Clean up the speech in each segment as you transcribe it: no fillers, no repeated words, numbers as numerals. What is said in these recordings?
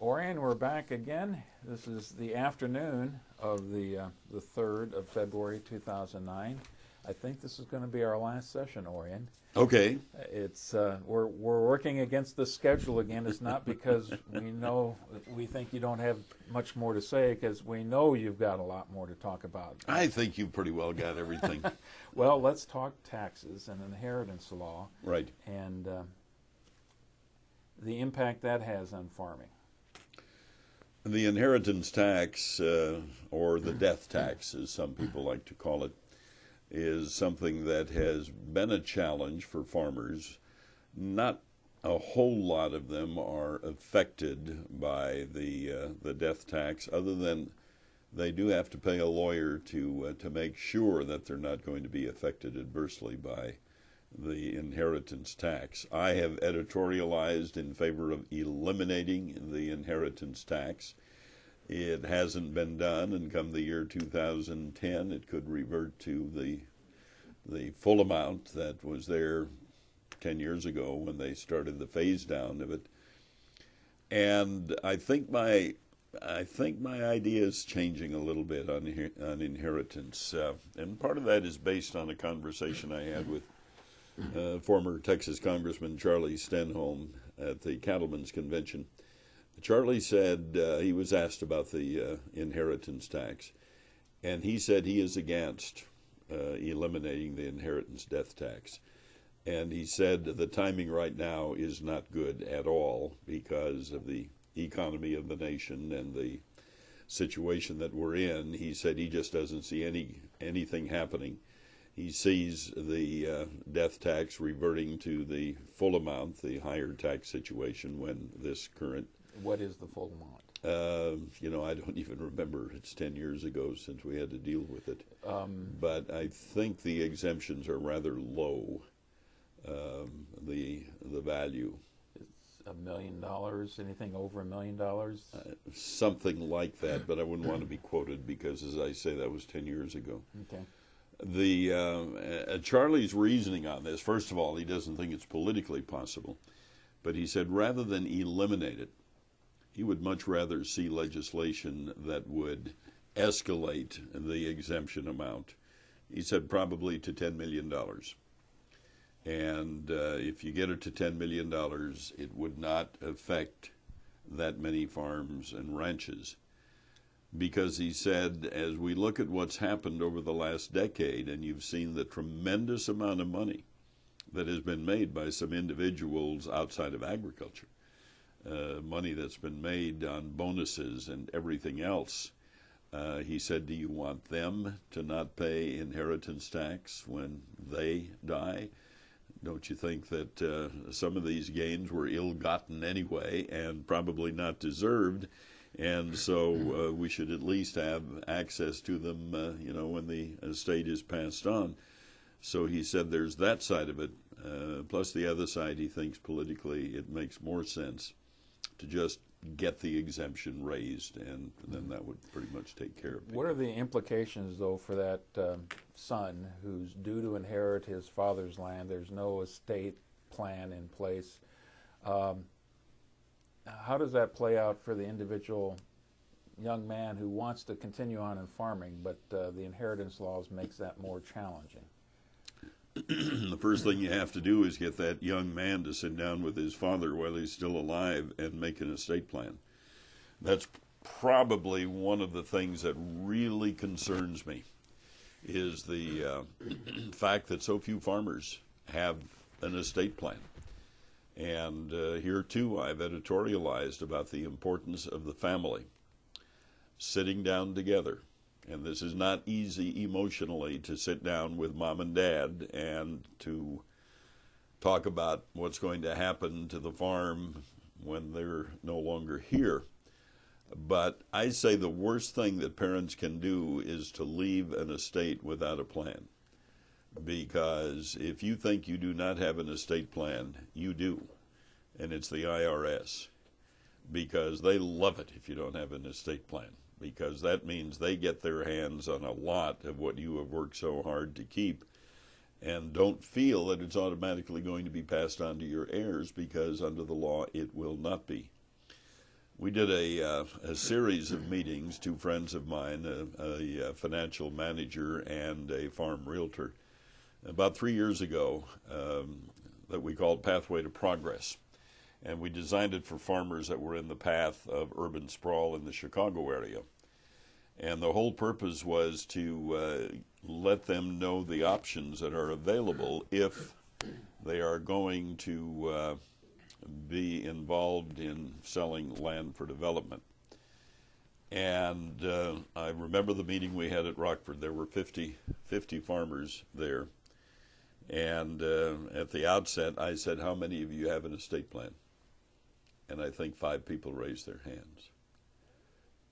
Orion, we're back again. This is the afternoon of the 3rd of February 2009. I think this is going to be our last session, Orion. Okay. It's we're working against the schedule again. It's not because we think you don't have much more to say, because we know you've got a lot more to talk about. I think you've pretty well got everything. Well, let's talk taxes and inheritance law. Right. And the impact that has on farming. The inheritance tax, or the death tax, as some people like to call it, is something that has been a challenge for farmers. Not a whole lot of them are affected by the death tax, other than they do have to pay a lawyer to make sure that they're not going to be affected adversely by the inheritance tax. I have editorialized in favor of eliminating the inheritance tax. It hasn't been done, and come the year 2010, it could revert to the full amount that was there 10 years ago when they started the phase down of it. And I think my idea is changing a little bit on inheritance, and part of that is based on a conversation I had with former Texas Congressman Charlie Stenholm at the Cattlemen's Convention. Charlie said he was asked about the inheritance tax, and he said he is against eliminating the inheritance death tax. And he said the timing right now is not good at all because of the economy of the nation and the situation that we're in. He said he just doesn't see anything happening. He sees the death tax reverting to the full amount, the higher tax situation, when this current... What is the full amount? I don't even remember. It's 10 years ago since we had to deal with it. But I think the exemptions are rather low, the value. It's $1 million, anything over $1 million? Something like that, but I wouldn't want to be quoted because, as I say, that was 10 years ago. Okay. Charlie's reasoning on this, first of all, he doesn't think it's politically possible, but he said rather than eliminate it, he would much rather see legislation that would escalate the exemption amount. He said probably to $10 million. And if you get it to $10 million, it would not affect that many farms and ranches. Because he said, as we look at what's happened over the last decade, and you've seen the tremendous amount of money that has been made by some individuals outside of agriculture, money that's been made on bonuses and everything else, he said, do you want them to not pay inheritance tax when they die? Don't you think that some of these gains were ill-gotten anyway and probably not deserved? And so we should at least have access to them, when the estate is passed on. So he said there's that side of it. Plus the other side, he thinks politically it makes more sense to just get the exemption raised, and then that would pretty much take care of it. What are the implications, though, for that son who's due to inherit his father's land? There's no estate plan in place. How does that play out for the individual young man who wants to continue on in farming, but the inheritance laws makes that more challenging? The first thing you have to do is get that young man to sit down with his father while he's still alive and make an estate plan. That's probably one of the things that really concerns me, is the fact that so few farmers have an estate plan. And here, too, I've editorialized about the importance of the family sitting down together. And this is not easy emotionally, to sit down with mom and dad and to talk about what's going to happen to the farm when they're no longer here. But I say the worst thing that parents can do is to leave an estate without a plan. Because if you think you do not have an estate plan, you do. And it's the IRS. Because they love it if you don't have an estate plan. Because that means they get their hands on a lot of what you have worked so hard to keep, and don't feel that it's automatically going to be passed on to your heirs, because under the law it will not be. We did a series of meetings, two friends of mine, a financial manager and a farm realtor, about 3 years ago, that we called Pathway to Progress. And we designed it for farmers that were in the path of urban sprawl in the Chicago area. And the whole purpose was to let them know the options that are available if they are going to be involved in selling land for development. And I remember the meeting we had at Rockford. There were 50 farmers there. And at the outset, I said, how many of you have an estate plan? And I think 5 people raised their hands.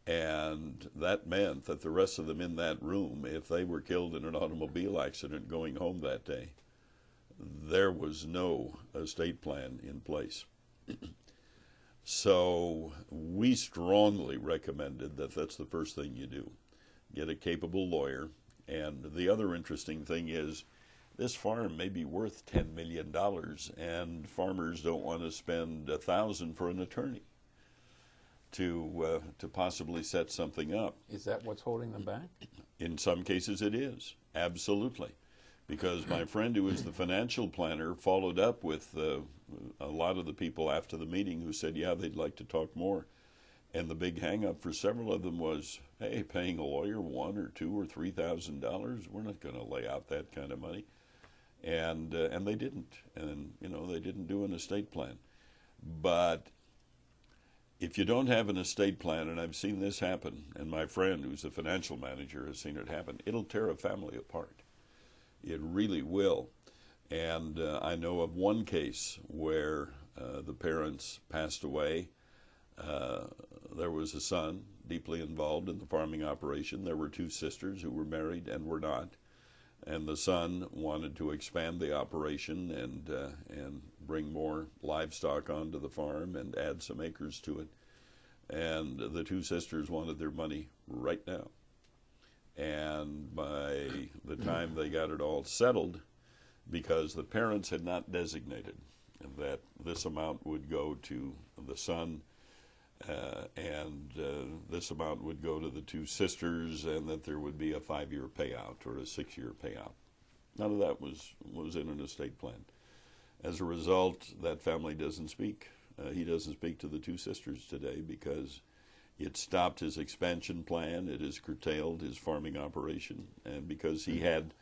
And that meant that the rest of them in that room, if they were killed in an automobile accident going home that day, there was no estate plan in place. So we strongly recommended that that's the first thing you do. Get a capable lawyer. And the other interesting thing is this farm may be worth $10 million, and farmers don't want to spend $1,000 for an attorney to possibly set something up. Is that what's holding them back? In some cases it is, absolutely. Because my friend who is the financial planner followed up with a lot of the people after the meeting who said, yeah, they'd like to talk more. And the big hang-up for several of them was, hey, paying a lawyer $1,000 or $2,000 or $3,000, we're not going to lay out that kind of money. And they didn't. And, they didn't do an estate plan. But if you don't have an estate plan, and I've seen this happen, and my friend who's a financial manager has seen it happen, it'll tear a family apart. It really will. And I know of one case where the parents passed away. There was a son deeply involved in the farming operation. There were 2 sisters who were married and were not. And the son wanted to expand the operation and bring more livestock onto the farm and add some acres to it. And the 2 sisters wanted their money right now. And by the time they got it all settled, because the parents had not designated that this amount would go to the son and this amount would go to the 2 sisters, and that there would be a 5-year payout or a 6-year payout. None of that was in an estate plan. As a result, that family doesn't speak. He doesn't speak to the 2 sisters today because it stopped his expansion plan. It has curtailed his farming operation, and because he had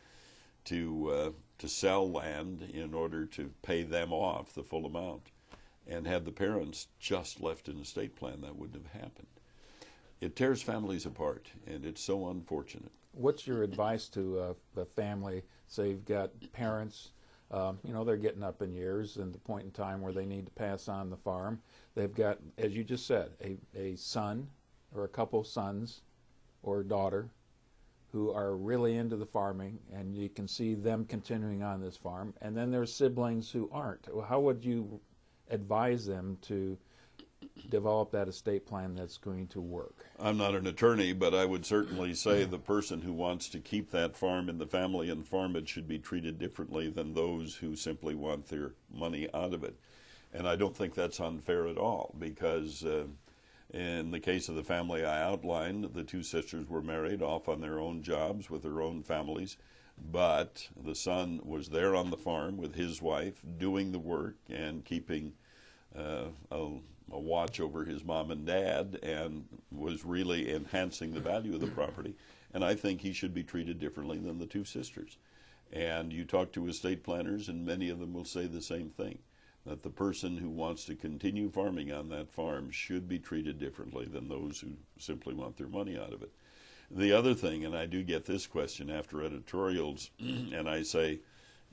to sell land in order to pay them off the full amount. And had the parents just left an estate plan, that wouldn't have happened. It tears families apart, and it's so unfortunate. What's your advice to a family? Say you've got parents, they're getting up in years and the point in time where they need to pass on the farm. They've got, as you just said, a son or a couple sons or a daughter who are really into the farming, and you can see them continuing on this farm. And then there's siblings who aren't. How would you advise them to develop that estate plan that's going to work? I'm not an attorney, but I would certainly say the person who wants to keep that farm in the family and farm it should be treated differently than those who simply want their money out of it. And I don't think that's unfair at all, because in the case of the family I outlined, the 2 sisters were married off on their own jobs with their own families. But the son was there on the farm with his wife doing the work and keeping a watch over his mom and dad, and was really enhancing the value of the property. And I think he should be treated differently than the 2 sisters. And you talk to estate planners, and many of them will say the same thing, that the person who wants to continue farming on that farm should be treated differently than those who simply want their money out of it. The other thing, and I do get this question after editorials, and I say,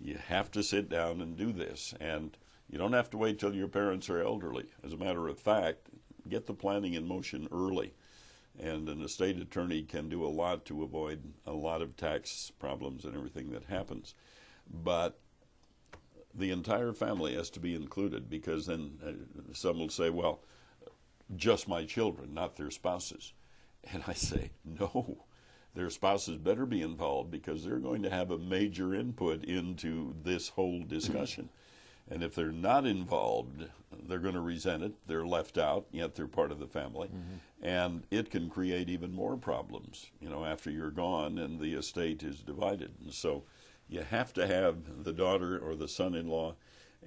you have to sit down and do this. And you don't have to wait till your parents are elderly. As a matter of fact, get the planning in motion early. And an estate attorney can do a lot to avoid a lot of tax problems and everything that happens. But the entire family has to be included, because then some will say, well, just my children, not their spouses. And I say, no, their spouses better be involved, because they're going to have a major input into this whole discussion. And if they're not involved, they're going to resent it. They're left out, yet they're part of the family. And it can create even more problems, after you're gone and the estate is divided. And so you have to have the daughter or the son-in-law,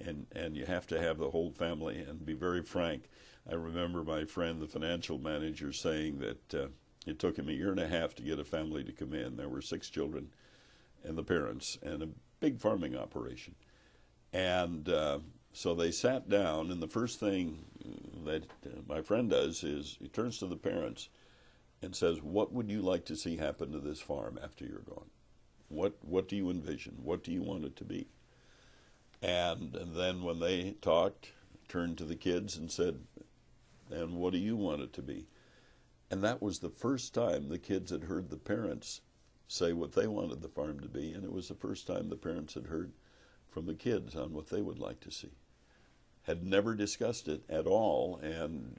and you have to have the whole family. And be very frank, I remember my friend, the financial manager, saying that it took him 1.5 years to get a family to come in. There were 6 children and the parents and a big farming operation. And so they sat down, and the first thing that my friend does is he turns to the parents and says, "What would you like to see happen to this farm after you're gone? What do you envision? What do you want it to be?" And then when they talked, turned to the kids and said, "And what do you want it to be?" And that was the first time the kids had heard the parents say what they wanted the farm to be, and it was the first time the parents had heard from the kids on what they would like to see. Had never discussed it at all, and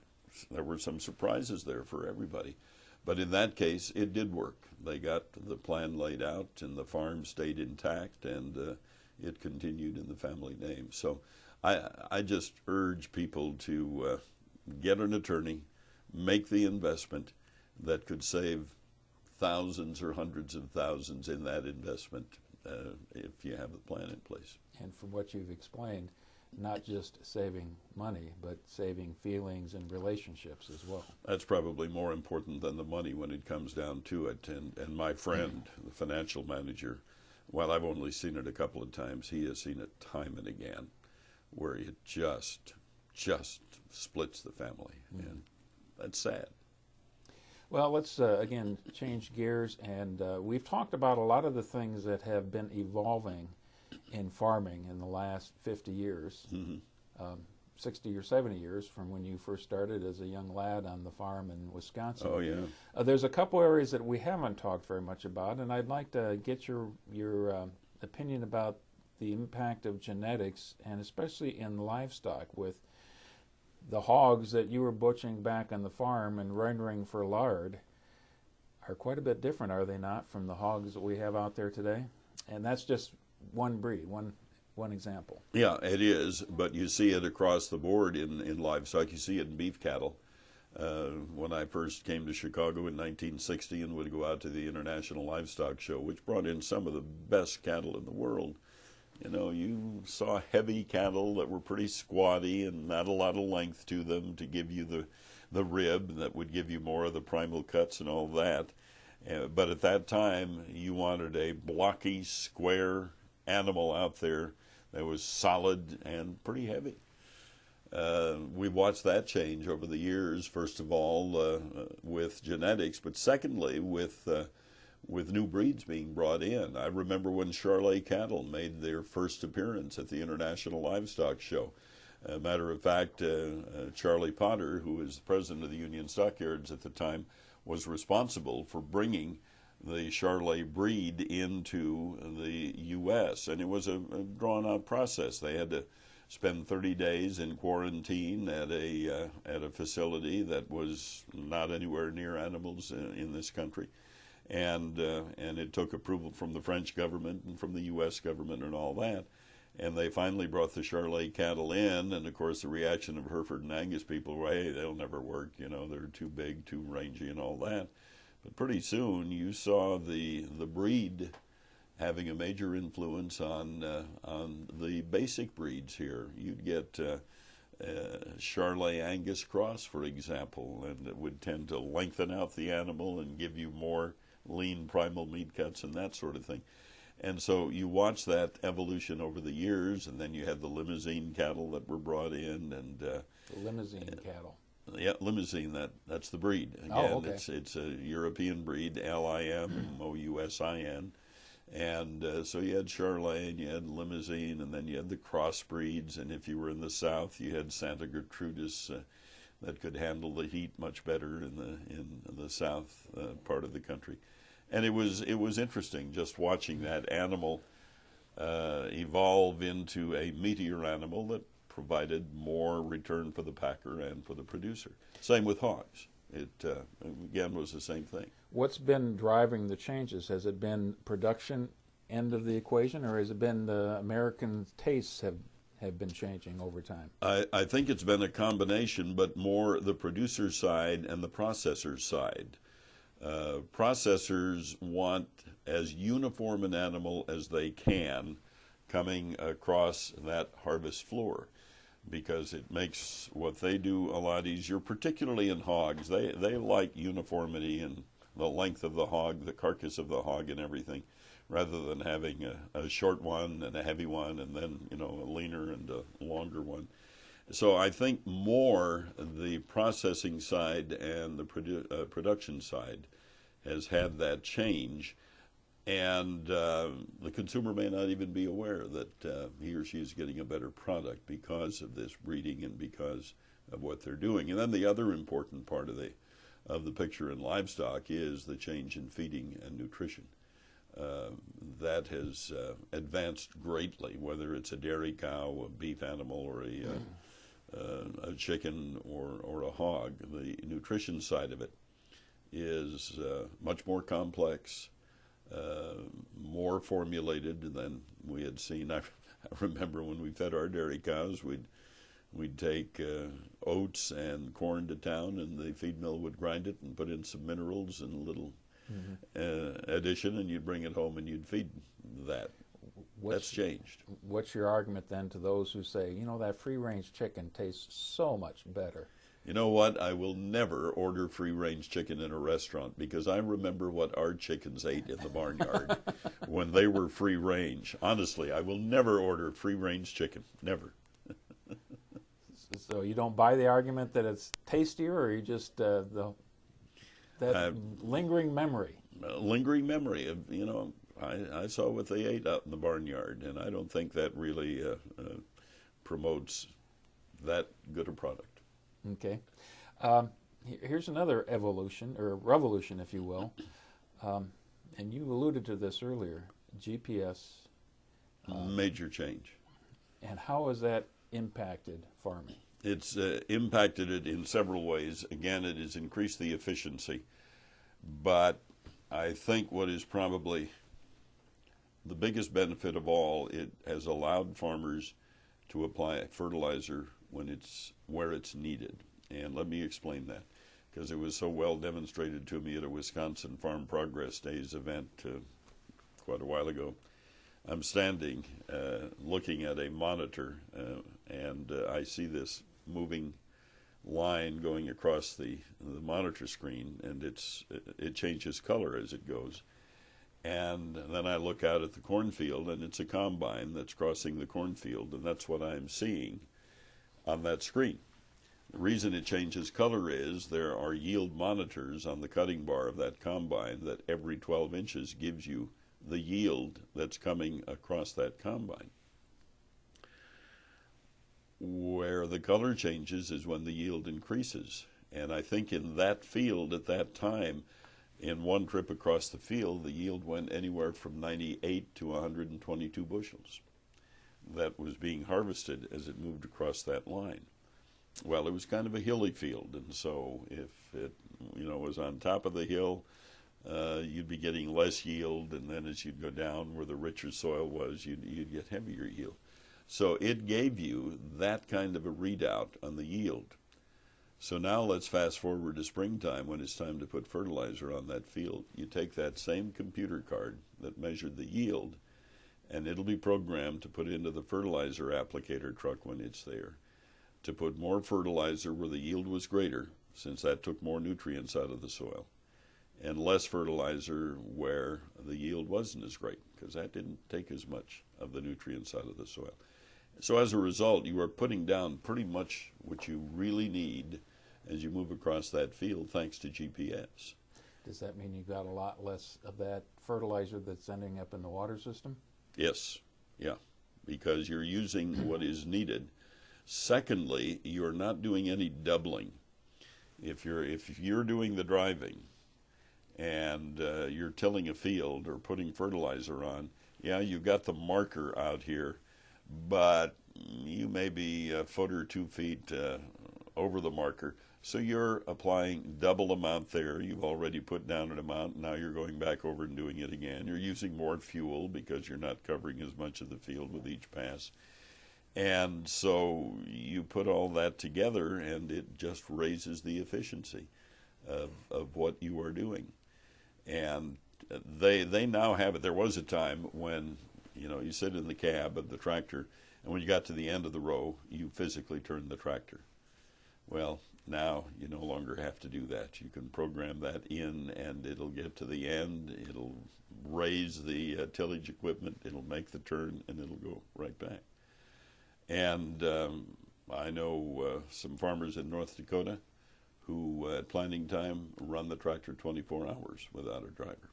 there were some surprises there for everybody. But in that case, it did work. They got the plan laid out, and the farm stayed intact, and it continued in the family name. So I just urge people to get an attorney, make the investment that could save thousands or hundreds of thousands in that investment if you have the plan in place. And from what you've explained, not just saving money, but saving feelings and relationships as well. That's probably more important than the money when it comes down to it. And my friend, the financial manager, while I've only seen it a couple of times, he has seen it time and again, where it just splits the family. And that's sad. Well, let's again change gears, and we've talked about a lot of the things that have been evolving in farming in the last 50 years, 60 or 70 years from when you first started as a young lad on the farm in Wisconsin. Oh, yeah. There's a couple areas that we haven't talked very much about, and I'd like to get your opinion about the impact of genetics, and especially in livestock, with the hogs that you were butchering back on the farm and rendering for lard are quite a bit different, are they not, from the hogs that we have out there today? And that's just one breed, one example. Yeah, it is, but you see it across the board in livestock. You see it in beef cattle. When I first came to Chicago in 1960 and would go out to the International Livestock Show, which brought in some of the best cattle in the world, you saw heavy cattle that were pretty squatty and not a lot of length to them to give you the rib that would give you more of the primal cuts and all that. But at that time, you wanted a blocky, square animal out there that was solid and pretty heavy. We've watched that change over the years, first of all with genetics, but secondly with new breeds being brought in. I remember when Charolais cattle made their first appearance at the International Livestock Show. Matter of fact, Charlie Potter, who was the president of the Union Stockyards at the time, was responsible for bringing the Charolais breed into the U.S., and it was a drawn-out process. They had to spend 30 days in quarantine at a facility that was not anywhere near animals in this country. And it took approval from the French government and from the U.S. government and all that. And they finally brought the Charolais cattle in, and of course the reaction of Hereford and Angus people were, hey, they'll never work, they're too big, too rangy and all that. But pretty soon you saw the breed having a major influence on the basic breeds here. You'd get Charolais Angus cross, for example, and it would tend to lengthen out the animal and give you more lean primal meat cuts and that sort of thing. And so you watch that evolution over the years, and then you had the Limousine cattle that were brought in, and the Limousine cattle. Yeah, Limousine. That's the breed. Again, okay. It's a European breed, Limousin, and so you had Charolais, and you had Limousine, and then you had the crossbreeds, and if you were in the South, you had Santa Gertrudis that could handle the heat much better in the South part of the country. And it was interesting just watching that animal evolve into a meatier animal that provided more return for the packer and for the producer. Same with hogs. It, again, was the same thing. What's been driving the changes? Has it been production end of the equation, or has it been the American tastes have have been changing over time? I think it's been a combination, but more the producer's side and the processor's side. Processors want as uniform an animal as they can coming across that harvest floor, because it makes what they do a lot easier, particularly in hogs. They like uniformity and the length of the hog, the carcass of the hog and everything, rather than having a short one and a heavy one and then, a leaner and a longer one. So I think more the processing side and the production side has had that change. And the consumer may not even be aware that he or she is getting a better product because of this breeding and because of what they're doing. And then the other important part of the picture in livestock is the change in feeding and nutrition. That has advanced greatly, whether it's a dairy cow, a beef animal, or a chicken or a hog. The nutrition side of it is much more complex, more formulated than we had seen. I remember when we fed our dairy cows, we'd take oats and corn to town, and the feed mill would grind it and put in some minerals and a little addition, and you'd bring it home and you'd feed that. That's changed. What's your argument then to those who say, that free-range chicken tastes so much better? You know what? I will never order free-range chicken in a restaurant, because I remember what our chickens ate in the barnyard when they were free-range. Honestly, I will never order free-range chicken. Never. So you don't buy the argument that it's tastier, or you just that lingering memory? Lingering memory of, I saw what they ate out in the barnyard, and I don't think that really promotes that good a product. Okay. Here's another evolution, or revolution, if you will. And you alluded to this earlier, GPS. Major change. And how has that impacted farming? It's impacted it in several ways. Again, it has increased the efficiency. But I think what is probably the biggest benefit of all, it has allowed farmers to apply fertilizer where it's needed. And let me explain that, because it was so well demonstrated to me at a Wisconsin Farm Progress Days event quite a while ago. I'm standing looking at a monitor, and I see this moving line going across the monitor screen, and it changes color as it goes. And then I look out at the cornfield, and it's a combine that's crossing the cornfield, and that's what I'm seeing on that screen. The reason it changes color is there are yield monitors on the cutting bar of that combine that every 12 inches gives you the yield that's coming across that combine. Where the color changes is when the yield increases. And I think in that field at that time, in one trip across the field, the yield went anywhere from 98 to 122 bushels. That was being harvested as it moved across that line. Well, it was kind of a hilly field, and so if it was on top of the hill, you'd be getting less yield, and then as you'd go down where the richer soil was, you'd get heavier yield. So it gave you that kind of a readout on the yield. So now let's fast forward to springtime when it's time to put fertilizer on that field. You take that same computer card that measured the yield, and it'll be programmed to put into the fertilizer applicator truck when it's there, to put more fertilizer where the yield was greater, since that took more nutrients out of the soil, and less fertilizer where the yield wasn't as great, because that didn't take as much of the nutrients out of the soil. So as a result, you are putting down pretty much what you really need as you move across that field, thanks to GPS. Does that mean you've got a lot less of that fertilizer that's ending up in the water system? Yes, yeah, because you're using what is needed. Secondly, you're not doing any doubling. If you're doing the driving and you're tilling a field or putting fertilizer on, yeah, you've got the marker out here, but you may be a foot or 2 feet over the marker. So you're applying double amount there. You've already put down an amount. Now you're going back over and doing it again. You're using more fuel because you're not covering as much of the field with each pass. And so you put all that together, and it just raises the efficiency of what you are doing. And they now have it. There was a time when, you sit in the cab of the tractor, and when you got to the end of the row, you physically turned the tractor. Well, now you no longer have to do that. You can program that in, and it'll get to the end. It'll raise the tillage equipment. It'll make the turn, and it'll go right back. And I know some farmers in North Dakota who, at planting time, run the tractor 24 hours without a driver.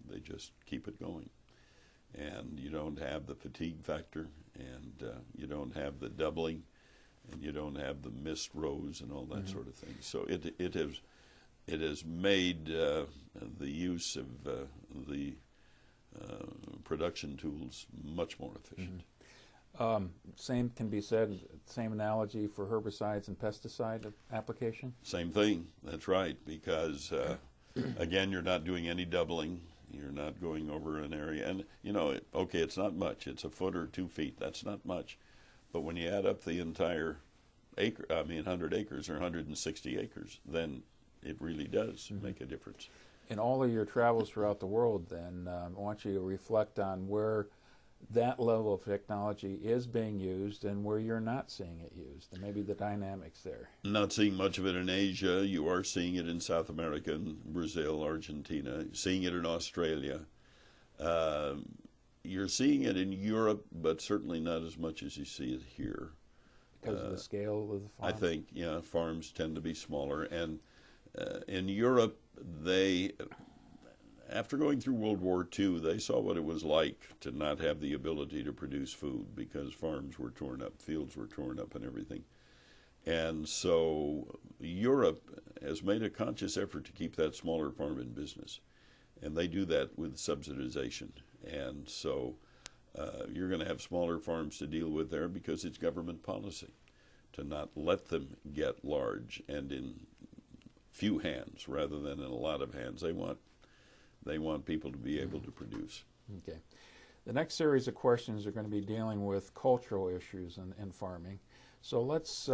They just keep it going. And you don't have the fatigue factor, and you don't have the doubling, and you don't have the missed rows and all that sort of thing. So it has made the use of the production tools much more efficient. Same can be said, same analogy for herbicides and pesticide application? Same thing, that's right, because again, you're not doing any doubling. You're not going over an area. And, okay, it's not much. It's a foot or 2 feet. That's not much. But when you add up the entire 100 acres or 160 acres, then it really does make a difference. In all of your travels throughout the world, then, I want you to reflect on where that level of technology is being used and where you're not seeing it used, and maybe the dynamics there. Not seeing much of it in Asia. You are seeing it in South America, in Brazil, Argentina, seeing it in Australia. You're seeing it in Europe, but certainly not as much as you see it here. Because of the scale of the farm? I think, farms tend to be smaller. And in Europe, after going through World War II, they saw what it was like to not have the ability to produce food because farms were torn up, fields were torn up, and everything. And so Europe has made a conscious effort to keep that smaller farm in business. And they do that with subsidization. And so you're going to have smaller farms to deal with there because it's government policy to not let them get large and in few hands rather than in a lot of hands. They want people to be able to produce. Okay. The next series of questions are going to be dealing with cultural issues in farming. So let's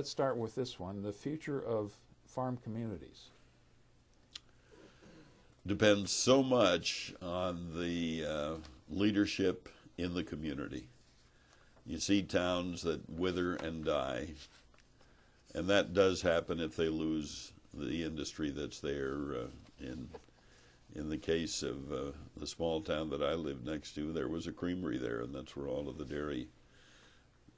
start with this one, the future of farm communities. Depends so much on the leadership in the community. You see towns that wither and die, and that does happen if they lose the industry that's there. In the case of the small town that I lived next to, there was a creamery there, and that's where all of the dairy,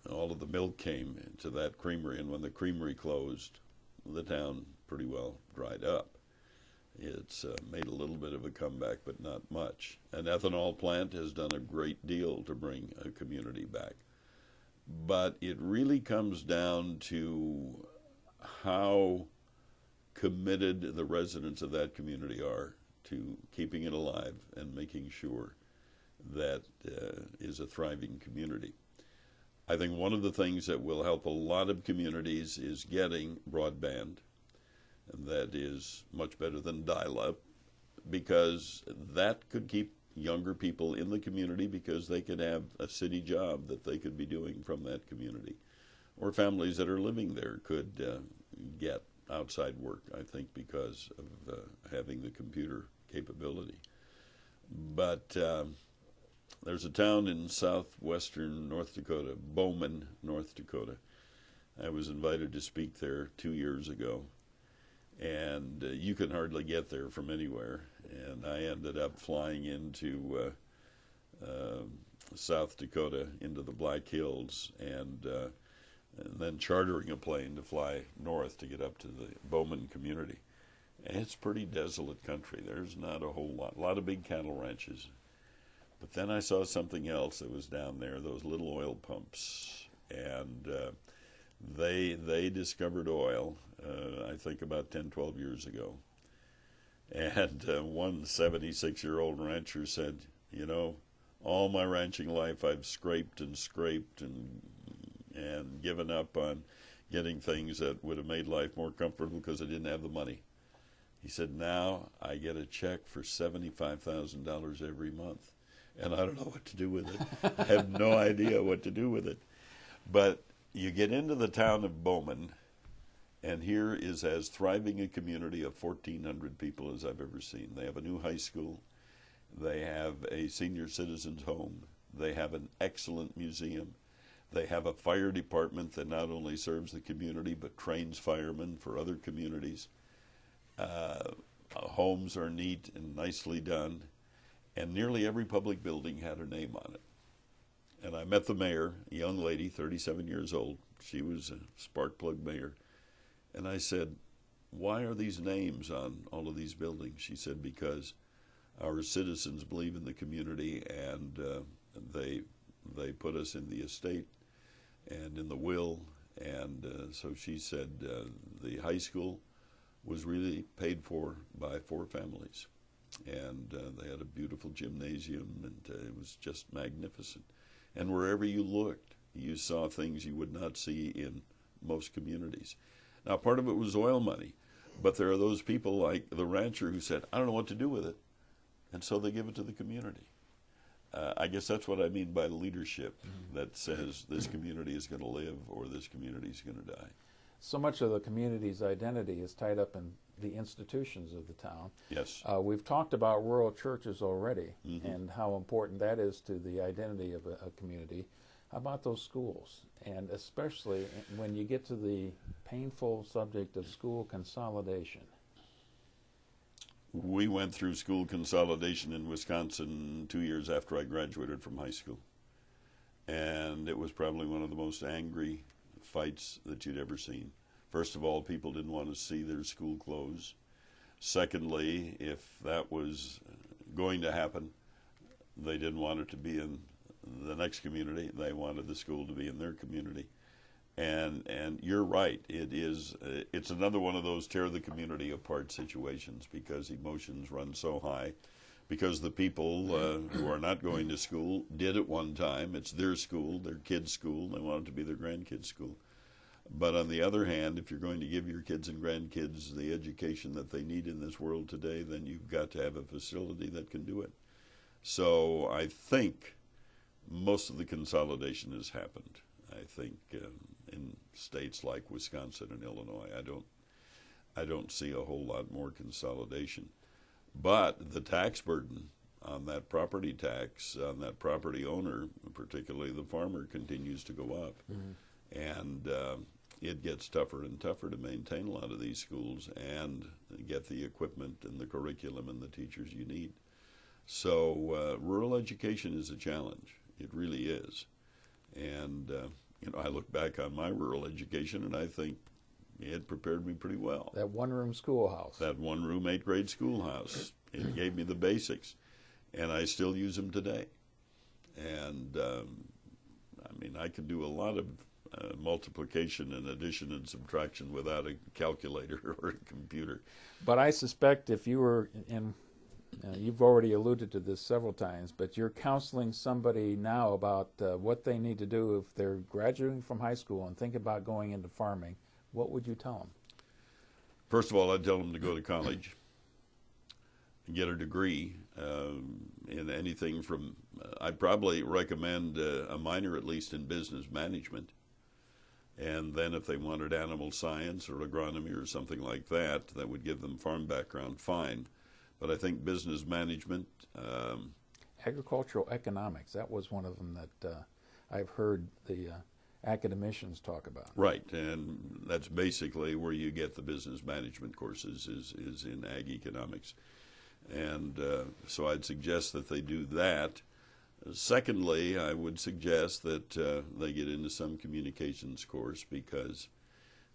all of the milk came into that creamery. And when the creamery closed, the town pretty well dried up. It's made a little bit of a comeback, but not much. An ethanol plant has done a great deal to bring a community back. But it really comes down to how committed the residents of that community are to keeping it alive and making sure that is a thriving community. I think one of the things that will help a lot of communities is getting broadband, and that is much better than dial-up, because that could keep younger people in the community because they could have a city job that they could be doing from that community. Or families that are living there could get outside work, I think, because of having the computer capability. But there's a town in southwestern North Dakota, Bowman, North Dakota. I was invited to speak there 2 years ago, and you can hardly get there from anywhere. And I ended up flying into South Dakota, into the Black Hills, and then chartering a plane to fly north to get up to the Bowman community. And it's pretty desolate country. There's not a whole lot. A lot of big cattle ranches. But then I saw something else that was down there, those little oil pumps. And they discovered oil, I think about 10, 12 years ago. And one 76-year-old rancher said, all my ranching life I've scraped and given up on getting things that would have made life more comfortable because I didn't have the money. He said, now I get a check for $75,000 every month. and I don't know what to do with it. I have no idea what to do with it. But you get into the town of Bowman, and here is as thriving a community of 1,400 people as I've ever seen. They have a new high school. They have a senior citizens home. They have an excellent museum. They have a fire department that not only serves the community but trains firemen for other communities. Homes are neat and nicely done, and nearly every public building had her name on it. And I met the mayor, a young lady, 37 years old. She was a spark plug mayor. And I said, why are these names on all of these buildings? She said, because our citizens believe in the community, and they put us in the estate and in the will. And so she said the high school was really paid for by 4 families. And they had a beautiful gymnasium, and it was just magnificent. And wherever you looked, you saw things you would not see in most communities. Now, part of it was oil money, but there are those people like the rancher who said, I don't know what to do with it, and so they give it to the community. I guess that's what I mean by leadership, that says this community is going to live or this community is going to die. So much of the community's identity is tied up in the institutions of the town. Yes. We've talked about rural churches already and how important that is to the identity of a community. How about those schools? And especially when you get to the painful subject of school consolidation. We went through school consolidation in Wisconsin 2 years after I graduated from high school. And it was probably one of the most angry fights that you'd ever seen. First of all, people didn't want to see their school close. Secondly, if that was going to happen, they didn't want it to be in the next community. They wanted the school to be in their community. And you're right. It's another one of those tear the community apart situations, because emotions run so high. Because the people who are not going to school did at one time. It's their school, their kids' school. They want it to be their grandkids' school. But on the other hand, if you're going to give your kids and grandkids the education that they need in this world today, then you've got to have a facility that can do it. So I think most of the consolidation has happened. I think in states like Wisconsin and Illinois, I don't see a whole lot more consolidation. But the tax burden on that property tax, on that property owner, particularly the farmer, continues to go up. And it gets tougher and tougher to maintain a lot of these schools and get the equipment and the curriculum and the teachers you need. So rural education is a challenge. It really is. And I look back on my rural education and I think it prepared me pretty well. That one-room schoolhouse. That one-room, 8th-grade schoolhouse. It gave me the basics, and I still use them today. And, I can do a lot of multiplication and addition and subtraction without a calculator or a computer. But I suspect if you were in, you've already alluded to this several times, but you're counseling somebody now about what they need to do if they're graduating from high school and think about going into farming. What would you tell them? First of all, I'd tell them to go to college and get a degree in anything from, I'd probably recommend a minor at least in business management. And then if they wanted animal science or agronomy or something like that, that would give them farm background, fine. But I think business management. Agricultural economics, that was one of them that I've heard the academicians talk about. Right, and that's basically where you get the business management courses is in ag economics. And so I'd suggest that they do that. Secondly, I would suggest that they get into some communications course, because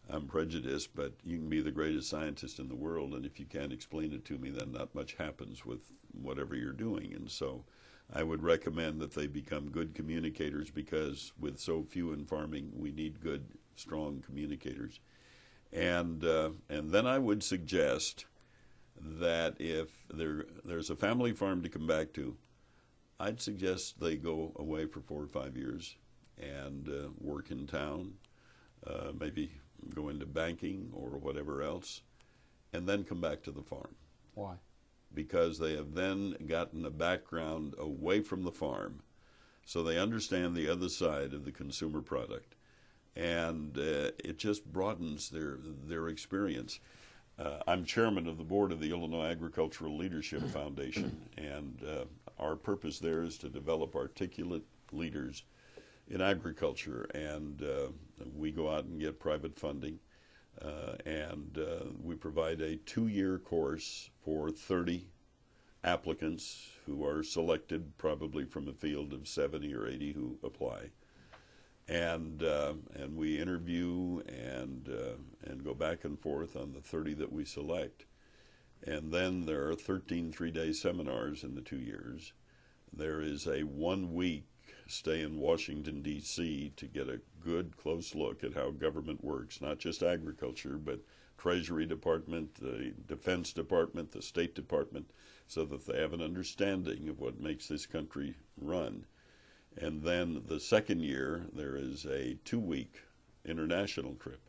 I'm prejudiced, but you can be the greatest scientist in the world, and if you can't explain it to me, then not much happens with whatever you're doing. And so I would recommend that they become good communicators, because with so few in farming, we need good, strong communicators. And then I would suggest that if there's a family farm to come back to, I'd suggest they go away for 4 or 5 years and work in town, maybe go into banking or whatever else, and then come back to the farm. Why? because they have then gotten a background away from the farm, so they understand the other side of the consumer product, and it just broadens their experience. I'm chairman of the board of the Illinois Agricultural Leadership Foundation, and our purpose there is to develop articulate leaders in agriculture, and we go out and get private funding, and we provide a 2-year course for 30 applicants who are selected probably from a field of 70 or 80 who apply, and we interview and go back and forth on the 30 that we select, and then there are 13 3-day seminars in the 2 years. There is a 1-week stay in Washington, D.C. to get a good close look at how government works, not just agriculture, but Treasury Department, the Defense Department, the State Department, so that they have an understanding of what makes this country run. And then the second year, there is a 2-week international trip,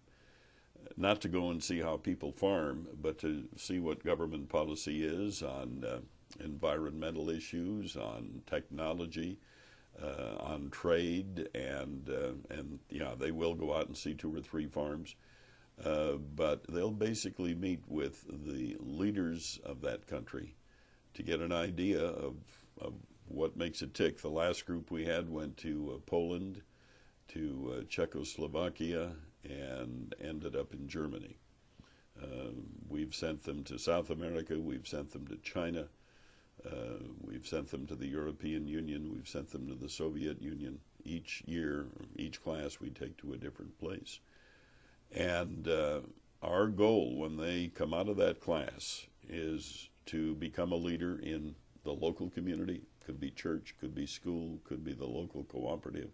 not to go and see how people farm, but to see what government policy is on environmental issues, on technology, on trade, and yeah, they will go out and see 2 or 3 farms, but they'll basically meet with the leaders of that country to get an idea of what makes it tick. The last group we had went to Poland, to Czechoslovakia, and ended up in Germany. We've sent them to South America, we've sent them to China, we've sent them to the European Union, we've sent them to the Soviet Union. Each year, each class we take to a different place. And our goal when they come out of that class is to become a leader in the local community. Could be church, could be school, could be the local cooperative,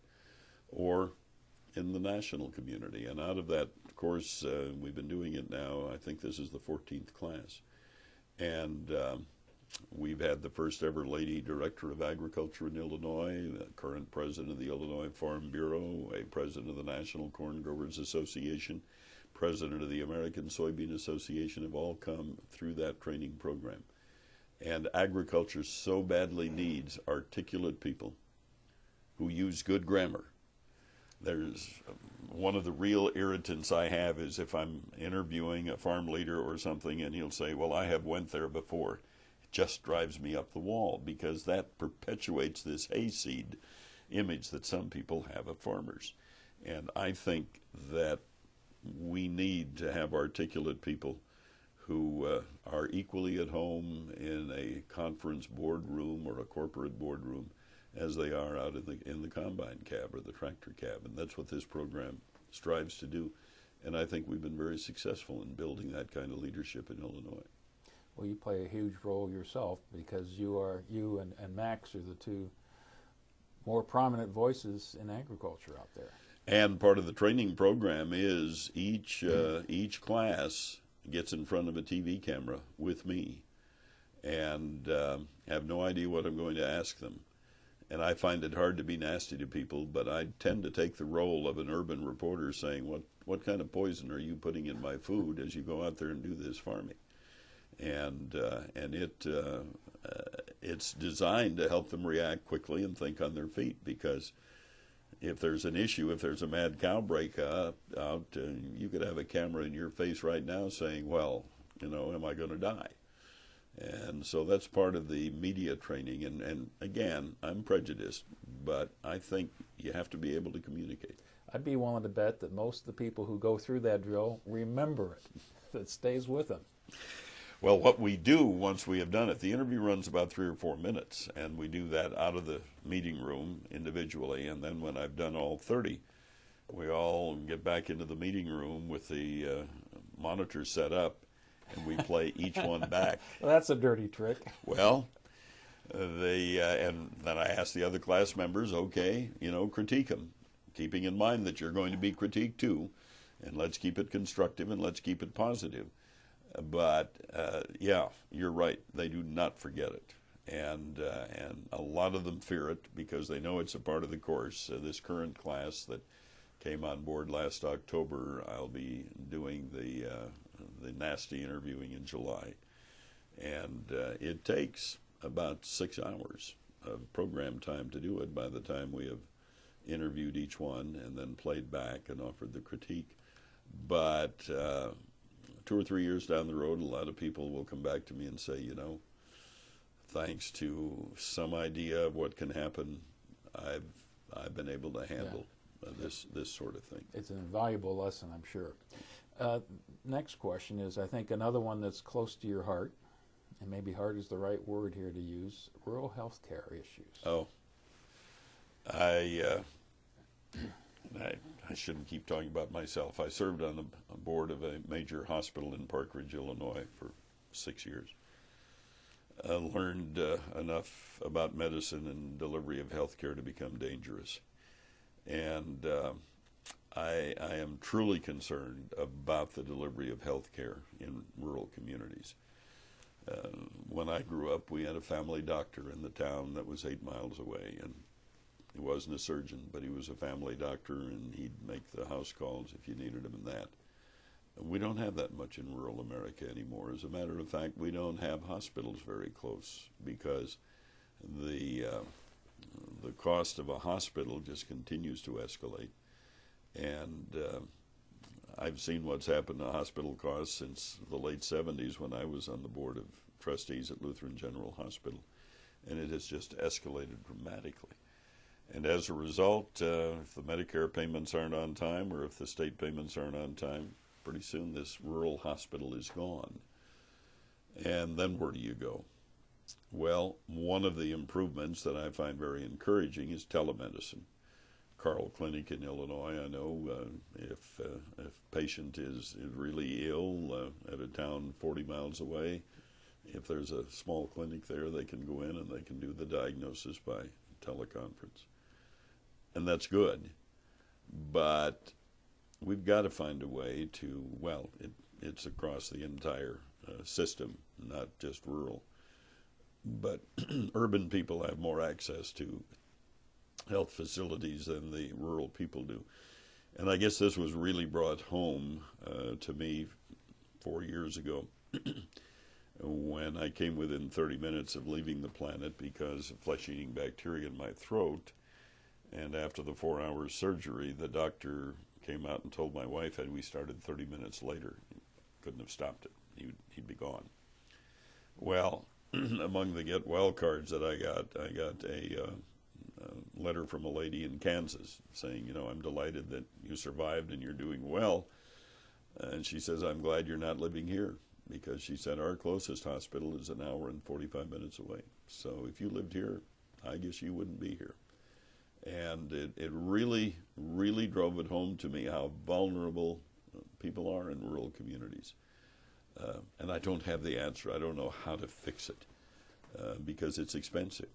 or in the national community. And out of that course, we've been doing it now, I think this is the 14th class. And we've had the first ever lady director of agriculture in Illinois, the current president of the Illinois Farm Bureau, a president of the National Corn Growers Association, president of the American Soybean Association, have all come through that training program. And agriculture so badly needs articulate people who use good grammar. There's one of the real irritants I have is if I'm interviewing a farm leader or something and he'll say, well, I have went there before. It just drives me up the wall, because that perpetuates this hayseed image that some people have of farmers. And I think that we need to have articulate people who are equally at home in a conference boardroom or a corporate boardroom as they are out in the combine cab or the tractor cab. And that's what this program strives to do. And I think we've been very successful in building that kind of leadership in Illinois. Well, you play a huge role yourself, because you and Max are the 2 more prominent voices in agriculture out there. And part of the training program is each class gets in front of a TV camera with me and have no idea what I'm going to ask them. And I find it hard to be nasty to people, but I tend to take the role of an urban reporter saying, what kind of poison are you putting in my food as you go out there and do this farming? And it's designed to help them react quickly and think on their feet, because if there's an issue, if there's a mad cow break out, you could have a camera in your face right now saying, well, am I going to die? And so that's part of the media training. And again, I'm prejudiced, but I think you have to be able to communicate. I'd be willing to bet that most of the people who go through that drill remember it. That stays with them. Well, what we do once we have done it, the interview runs about 3 or 4 minutes, and we do that out of the meeting room individually. And then when I've done all 30, we all get back into the meeting room with the monitor set up, and we play each one back. Well, that's a dirty trick. Well, and then I ask the other class members, okay, critique them, keeping in mind that you're going to be critiqued too, and let's keep it constructive and let's keep it positive. But yeah, you're right. They do not forget it, and a lot of them fear it because they know it's a part of the course. This current class that came on board last October, I'll be doing the nasty interviewing in July, And it takes about 6 hours of program time to do it by the time we have interviewed each one and then played back and offered the critique. But 2 or 3 years down the road, a lot of people will come back to me and say, thanks to some idea of what can happen, I've been able to handle this sort of thing. It's an invaluable lesson, I'm sure. Next question is, I think, another one that's close to your heart, and maybe heart is the right word here to use, rural health care issues. Oh, I shouldn't keep talking about myself. I served on the board of a major hospital in Park Ridge, Illinois for 6 years. I learned enough about medicine and delivery of health care to become dangerous. And I am truly concerned about the delivery of health care in rural communities. When I grew up, we had a family doctor in the town that was 8 miles away, and he wasn't a surgeon, but he was a family doctor, and he'd make the house calls if you needed him in that. We don't have that much in rural America anymore. As a matter of fact, we don't have hospitals very close because the cost of a hospital just continues to escalate. And I've seen what's happened to hospital costs since the late 70s when I was on the board of trustees at Lutheran General Hospital, and it has just escalated dramatically. And as a result, if the Medicare payments aren't on time or if the state payments aren't on time, pretty soon this rural hospital is gone. And then where do you go? Well, one of the improvements that I find very encouraging is telemedicine. Carl Clinic in Illinois, I know if a patient is really ill at a town 40 miles away, if there's a small clinic there, they can go in and they can do the diagnosis by teleconference. And that's good. But we've got to find a way to, well, it's across the entire system, not just rural. But urban people have more access to health facilities than the rural people do. And I guess this was really brought home to me 4 years ago when I came within 30 minutes of leaving the planet because of flesh-eating bacteria in my throat. And after the 4 hours surgery, the doctor came out and told my wife, had we started 30 minutes later, he couldn't have stopped it. He'd be gone. Well, among the get well cards that I got a letter from a lady in Kansas saying, I'm delighted that you survived and you're doing well. And she says, I'm glad you're not living here, because she said our closest hospital is an hour and 45 minutes away. So if you lived here, I guess you wouldn't be here. And it really, really drove it home to me how vulnerable people are in rural communities. And I don't have the answer. I don't know how to fix it because it's expensive.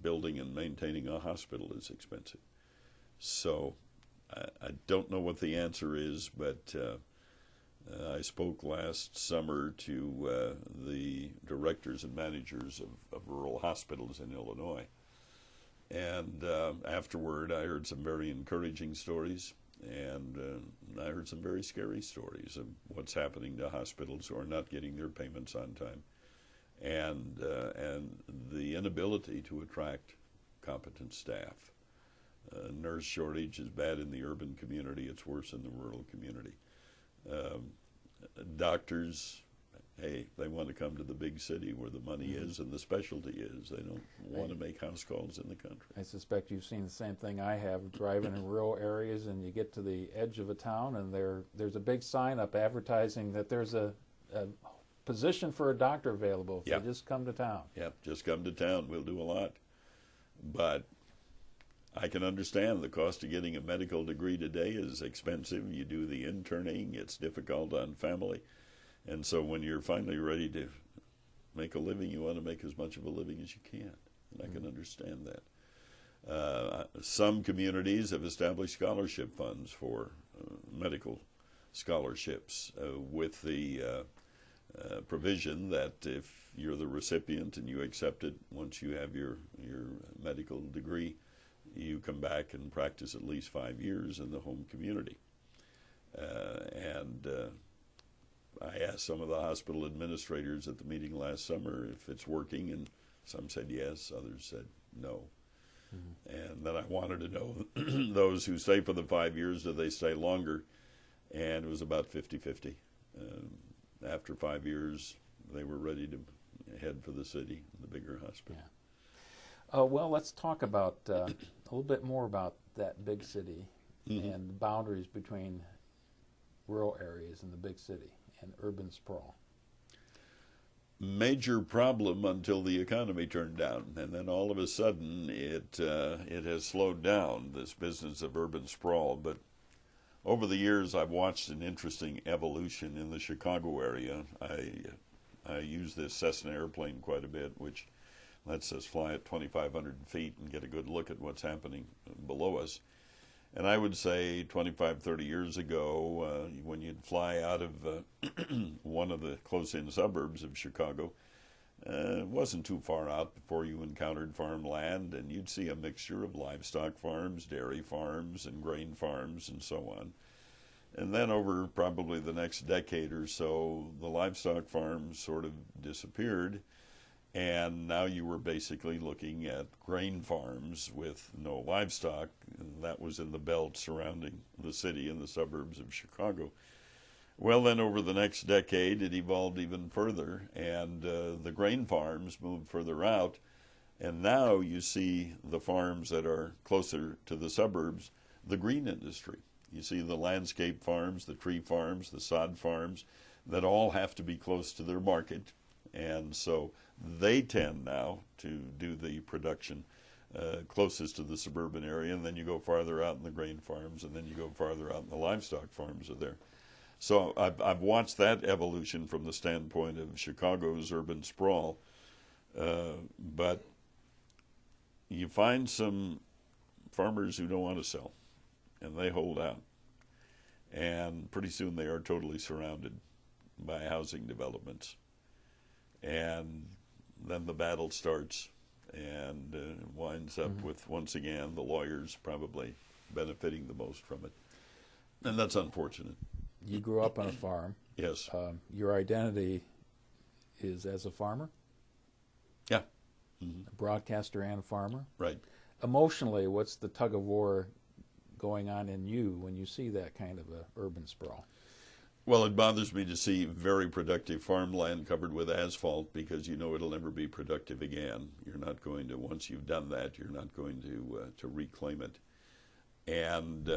Building and maintaining a hospital is expensive. So I don't know what the answer is, but I spoke last summer to the directors and managers of rural hospitals in Illinois. And afterward, I heard some very encouraging stories, and I heard some very scary stories of what's happening to hospitals who are not getting their payments on time, and the inability to attract competent staff. Nurse shortage is bad in the urban community. It's worse in the rural community. Doctors, hey, they want to come to the big city where the money is and the specialty is. They don't want to make house calls in the country. I suspect you've seen the same thing I have, driving in rural areas, and you get to the edge of a town, and there's a big sign up advertising that there's a position for a doctor available if you just come to town. Yep, just come to town. We'll do a lot. But I can understand the cost of getting a medical degree today is expensive. You do the interning. It's difficult on family. And so when you're finally ready to make a living, you want to make as much of a living as you can. And I can understand that. Some communities have established scholarship funds for medical scholarships with the provision that if you're the recipient and you accept it, once you have your medical degree, you come back and practice at least 5 years in the home community. I asked some of the hospital administrators at the meeting last summer if it's working, and some said yes, others said no. And then I wanted to know those who stay for the 5 years, do they stay longer? And it was about 50-50. After 5 years, they were ready to head for the city, the bigger hospital. Yeah. Well, let's talk about a little bit more about that big city and the boundaries between rural areas and the big city and urban sprawl. Major problem until the economy turned down, and then all of a sudden it has slowed down, this business of urban sprawl. But over the years, I've watched an interesting evolution in the Chicago area. I use this Cessna airplane quite a bit, which lets us fly at 2,500 feet and get a good look at what's happening below us. And I would say 25, 30 years ago, when you'd fly out of one of the close-in suburbs of Chicago, it wasn't too far out before you encountered farmland, and you'd see a mixture of livestock farms, dairy farms, and grain farms, and so on. And then over probably the next decade or so, the livestock farms sort of disappeared, and now you were basically looking at grain farms with no livestock, and that was in the belt surrounding the city and the suburbs of Chicago. Well, then over the next decade, it evolved even further, and the grain farms moved further out, and now you see the farms that are closer to the suburbs, the green industry. You see the landscape farms, the tree farms, the sod farms, that all have to be close to their market, and so they tend now to do the production closest to the suburban area, and then you go farther out in the grain farms, and then you go farther out in the livestock farms are there. So I've watched that evolution from the standpoint of Chicago's urban sprawl, but you find some farmers who don't want to sell, and they hold out, and pretty soon they are totally surrounded by housing developments. And then the battle starts and winds up with, once again, the lawyers probably benefiting the most from it. And that's unfortunate. You grew up on a farm. Yes. Your identity is as a farmer? Yeah. A broadcaster and a farmer? Right. Emotionally, what's the tug of war going on in you when you see that kind of a urban sprawl? Well, it bothers me to see very productive farmland covered with asphalt, because you know it'll never be productive again. You're not going to, once you've done that, you're not going to reclaim it. And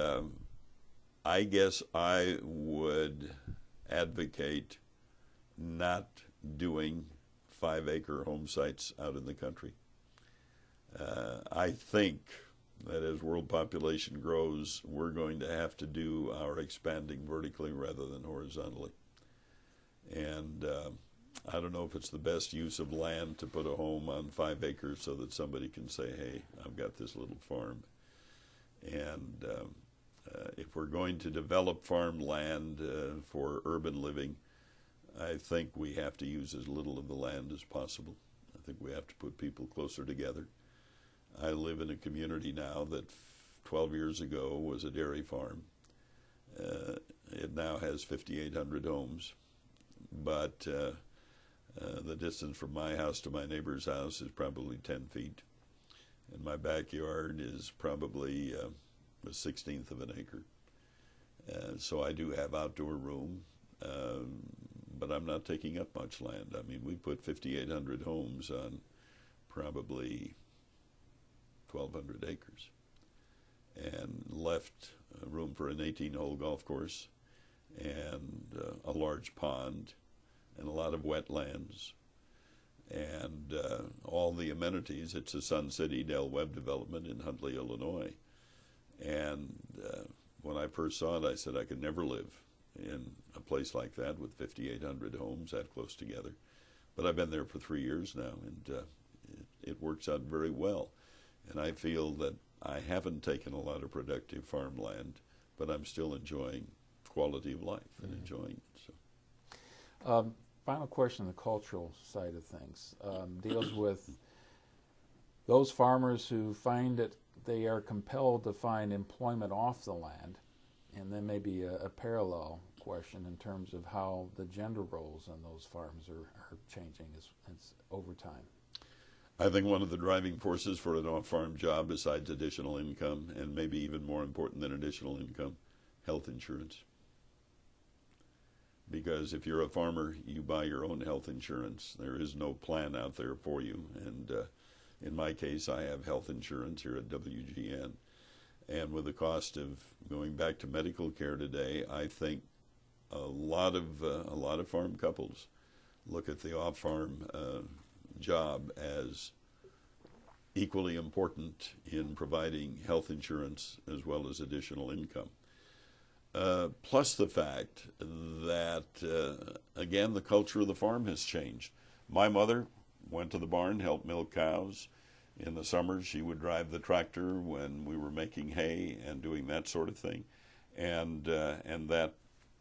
I guess I would advocate not doing 5-acre home sites out in the country. I think that as world population grows, we're going to have to do our expanding vertically rather than horizontally. And I don't know if it's the best use of land to put a home on 5 acres so that somebody can say, hey, I've got this little farm. And if we're going to develop farmland for urban living, I think we have to use as little of the land as possible. I think we have to put people closer together. I live in a community now that 12 years ago was a dairy farm. It now has 5,800 homes, but the distance from my house to my neighbor's house is probably 10 feet, and my backyard is probably a 1/16 of an acre. So I do have outdoor room, but I'm not taking up much land. I mean, we put 5,800 homes on probably 1,200 acres, and left room for an 18-hole golf course, and a large pond, and a lot of wetlands, and all the amenities. It's a Sun City Del Webb development in Huntley, Illinois. And when I first saw it, I said I could never live in a place like that with 5,800 homes that close together. But I've been there for 3 years now, and it works out very well. And I feel that I haven't taken a lot of productive farmland, but I'm still enjoying quality of life and enjoying it. So. Final question on the cultural side of things deals with those farmers who find that they are compelled to find employment off the land And then maybe a parallel question in terms of how the gender roles on those farms are changing as over time. I think one of the driving forces for an off-farm job, besides additional income, and maybe even more important than additional income, health insurance. Because if you're a farmer, you buy your own health insurance. There is no plan out there for you. And in my case, I have health insurance here at WGN. And with the cost of going back to medical care today, I think a lot of farm couples look at the off-farm job as equally important in providing health insurance as well as additional income. Plus the fact that, again, the culture of the farm has changed. My mother went to the barn, helped milk cows. In the summers, she would drive the tractor when we were making hay and doing that sort of thing. And that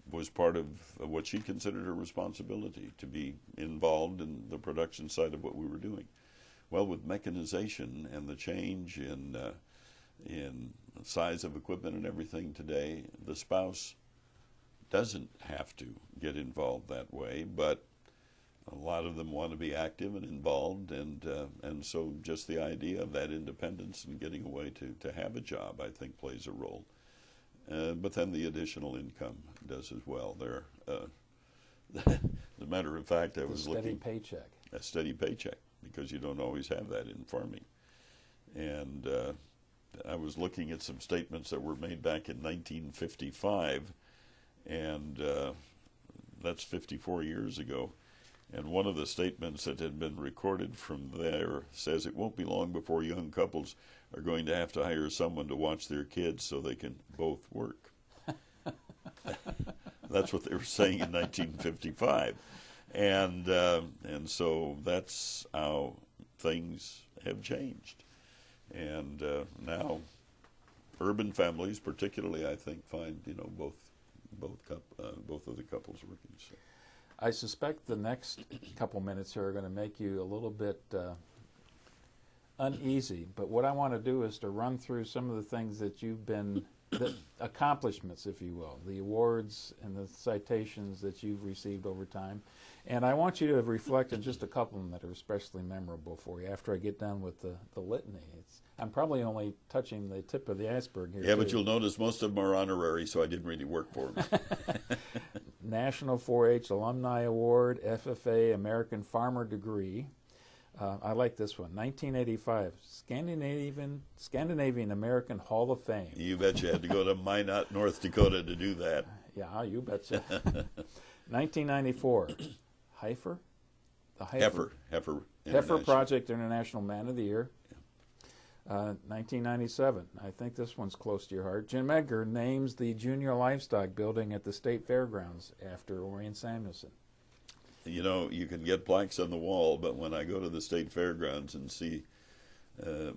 was part of what she considered her responsibility, to be involved in the production side of what we were doing. Well, with mechanization and the change in size of equipment and everything today, the spouse doesn't have to get involved that way, but a lot of them want to be active and involved, and so just the idea of that independence and getting away to have a job, I think, plays a role. But then the additional income does as well. There, as a matter of fact, I was looking a steady paycheck, because you don't always have that in farming. And I was looking at some statements that were made back in 1955, and that's 54 years ago. And one of the statements that had been recorded from there says it won't be long before young couples are going to have to hire someone to watch their kids so they can both work. That's what they were saying in 1955. And so that's how things have changed. And now urban families, particularly, I think, find both of the couples working. So. I suspect the next couple minutes here are going to make you a little bit uneasy, but what I want to do is to run through some of the things that you've been, the accomplishments, if you will, the awards and the citations that you've received over time. And I want you to reflect on just a couple of them that are especially memorable for you after I get done with the litany. I'm probably only touching the tip of the iceberg here. Yeah, but you'll notice most of them are honorary, so I didn't really work for them. National 4-H Alumni Award, FFA American Farmer Degree. I like this one. 1985, Scandinavian American Hall of Fame. You bet you had to go to Minot, North Dakota to do that. Yeah, you betcha. 1994, Heifer? The Heifer Project International Man of the Year. 1997, I think this one's close to your heart. Jim Edgar names the Junior Livestock Building at the State Fairgrounds after Orion Samuelson. You know, you can get plaques on the wall, but when I go to the State Fairgrounds and see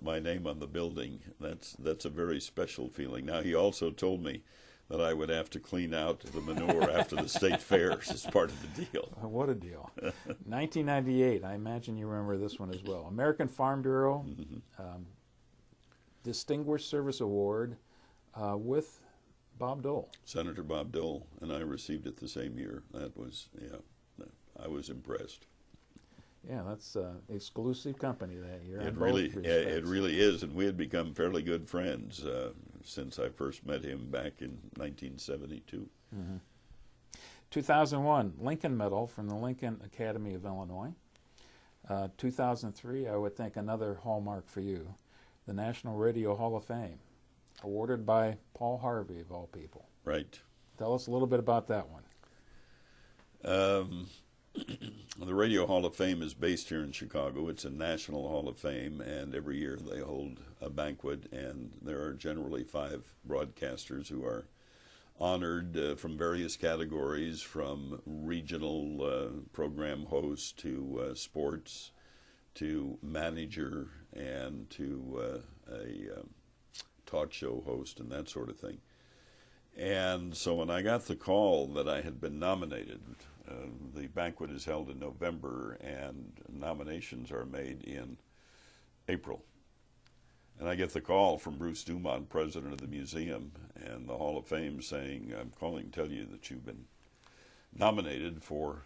my name on the building, that's a very special feeling. Now, he also told me that I would have to clean out the manure after the state fairs as part of the deal. What a deal. 1998, I imagine you remember this one as well. American Farm Bureau, Distinguished Service Award with Bob Dole. Senator Bob Dole, and I received it the same year. That was, I was impressed. Yeah, that's exclusive company that year. It really is, and we had become fairly good friends since I first met him back in 1972. 2001, Lincoln Medal from the Lincoln Academy of Illinois. 2003, I would think another hallmark for you, the National Radio Hall of Fame, awarded by Paul Harvey, of all people. Right. Tell us a little bit about that one. The Radio Hall of Fame is based here in Chicago. It's a national Hall of Fame, and every year they hold a banquet, and there are generally 5 broadcasters who are honored from various categories, from regional program host to sports to manager and to a talk show host and that sort of thing. And so when I got the call that I had been nominated, the banquet is held in November and nominations are made in April. And I get the call from Bruce Dumont, president of the museum and the Hall of Fame, saying, I'm calling to tell you that you've been nominated for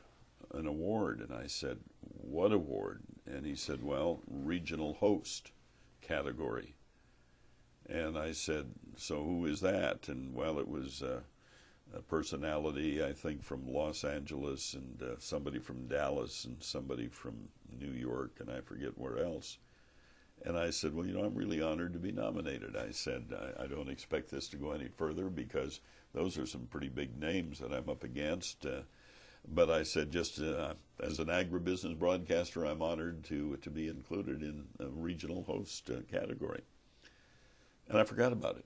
an award. And I said, what award? And he said, well, regional host category. And I said, so who is that? And well, it was a personality, I think, from Los Angeles, and somebody from Dallas, and somebody from New York, and I forget where else. And I said, well, I'm really honored to be nominated. I said, I don't expect this to go any further because those are some pretty big names that I'm up against. But I said, just as an agribusiness broadcaster, I'm honored to be included in a regional host category. And I forgot about it.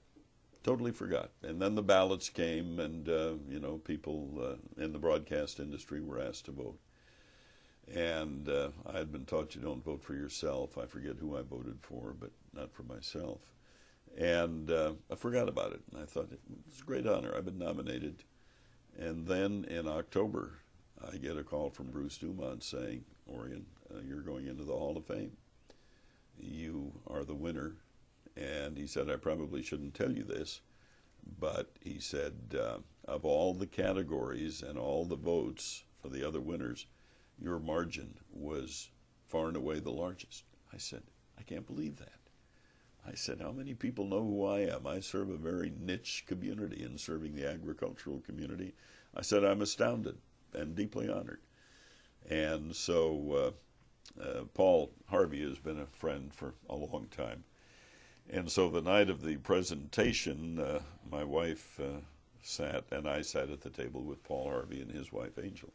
Totally forgot. And then the ballots came, and, people in the broadcast industry were asked to vote. And I had been taught you don't vote for yourself. I forget who I voted for, but not for myself. And I forgot about it. And I thought, it's a great honor. I've been nominated. And then in October, I get a call from Bruce Dumont saying, Orion, you're going into the Hall of Fame. You are the winner. And he said, I probably shouldn't tell you this, but he said, of all the categories and all the votes for the other winners, your margin was far and away the largest. I said, I can't believe that. I said, how many people know who I am? I serve a very niche community in serving the agricultural community. I said, I'm astounded and deeply honored. And so Paul Harvey has been a friend for a long time. And so the night of the presentation, my wife sat, and I sat at the table with Paul Harvey and his wife, Angel,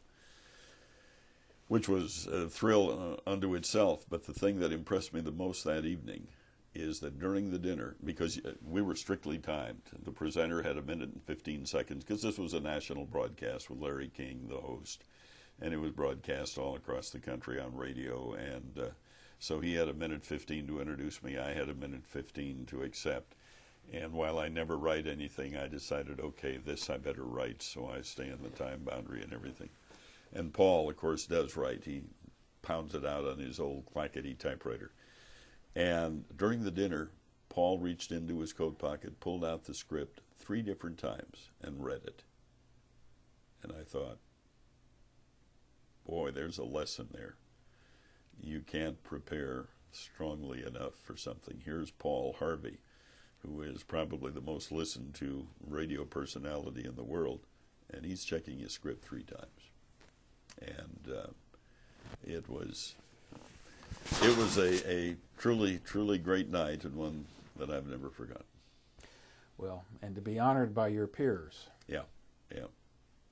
which was a thrill unto itself. But the thing that impressed me the most that evening is that during the dinner, because we were strictly timed, the presenter had 1 minute and 15 seconds, because this was a national broadcast with Larry King, the host, and it was broadcast all across the country on radio, and so he had 1 minute 15 to introduce me. I had 1 minute 15 to accept. And while I never write anything, I decided, okay, this I better write, so I stay in the time boundary and everything. And Paul, of course, does write. He pounds it out on his old clackety typewriter. And during the dinner, Paul reached into his coat pocket, pulled out the script 3 different times, and read it. And I thought, boy, there's a lesson there. You can't prepare strongly enough for something. Here's Paul Harvey, who is probably the most listened to radio personality in the world, and he's checking his script 3 times. And it was a truly, truly great night, and one that I've never forgotten. Well, and to be honored by your peers. Yeah.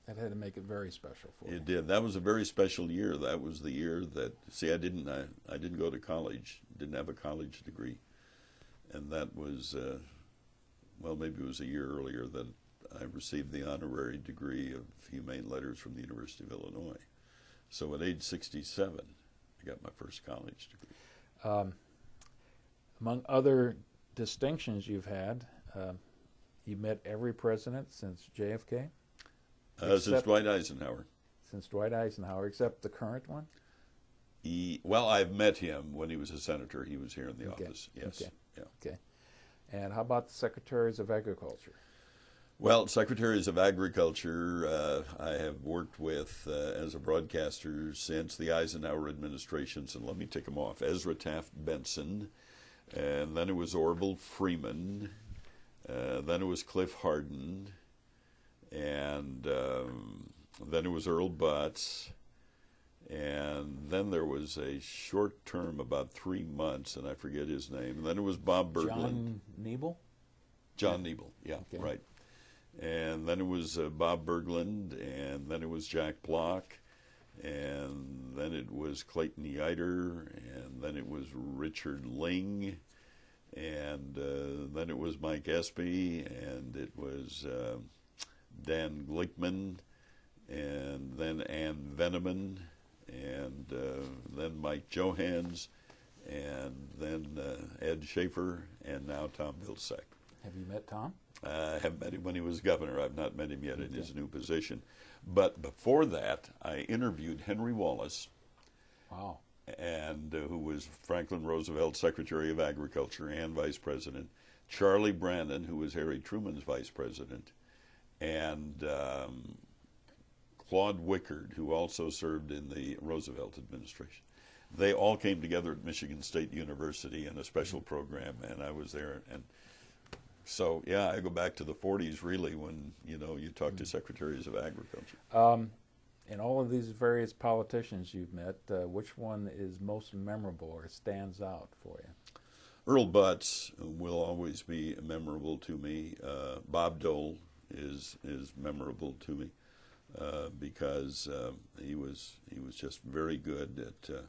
That had to make it very special for you. It did. That was a very special year. That was the year that, I didn't go to college, didn't have a college degree. And that was, maybe it was a year earlier that I received the honorary degree of Humane Letters from the University of Illinois. So at age 67, I got my first college degree. Among other distinctions you've had, you met every president since JFK? Since Dwight Eisenhower. Since Dwight Eisenhower, except the current one? I've met him when he was a senator. He was here in the office. Yes. Okay. And how about the Secretaries of Agriculture? Well, Secretaries of Agriculture, I have worked with as a broadcaster since the Eisenhower administrations, and let me tick them off. Ezra Taft Benson, and then it was Orville Freeman, then it was Cliff Hardin, and then it was Earl Butz, and then there was a short term, about 3 months, and I forget his name, and then it was Bob Berglund. John Niebel? John Niebel, yeah, okay. Right. And then it was Bob Berglund, and then it was Jack Block, and then it was Clayton Yeiter, and then it was Richard Ling, and then it was Mike Espy, and it was Dan Glickman, and then Ann Veneman, and then Mike Johans, and then Ed Schaefer, and now Tom Vilsack. Have you met Tom? I have met him when he was governor. I've not met him yet in his new position. But before that, I interviewed Henry Wallace. Wow. and who was Franklin Roosevelt Secretary of Agriculture and Vice President, Charlie Brandon, who was Harry Truman's Vice President, and Claude Wickard, who also served in the Roosevelt administration. They all came together at Michigan State University in a special program, and I was there. And so, yeah, I go back to the 40s, really, when, you talk to Secretaries of Agriculture. In all of these various politicians you've met, which one is most memorable or stands out for you? Earl Butz will always be memorable to me. Bob Dole is memorable to me because he was just very good at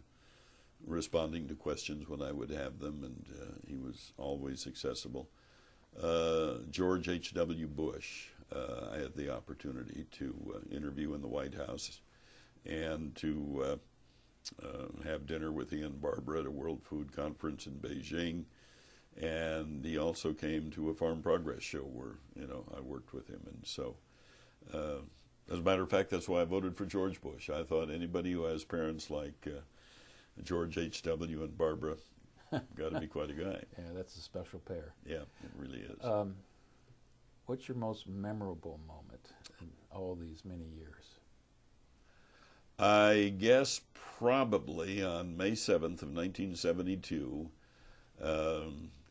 responding to questions when I would have them, and he was always accessible. George H.W. Bush, I had the opportunity to interview in the White House and to have dinner with he and Barbara at a World Food Conference in Beijing. And he also came to a Farm Progress show where, I worked with him. And so, as a matter of fact, that's why I voted for George Bush. I thought anybody who has parents like George H.W. and Barbara got to be quite a guy. Yeah, that's a special pair. Yeah, it really is. What's your most memorable moment in all these many years? I guess probably on May 7th of 1972,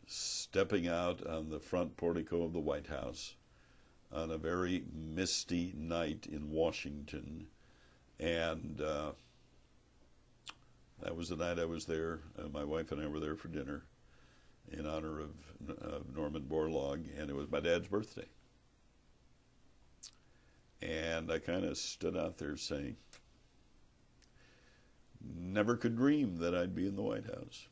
stepping out on the front portico of the White House on a very misty night in Washington, and that was the night I was there. My wife and I were there for dinner in honor of Norman Borlaug, and it was my dad's birthday. And I kind of stood out there saying, never could dream that I'd be in the White House.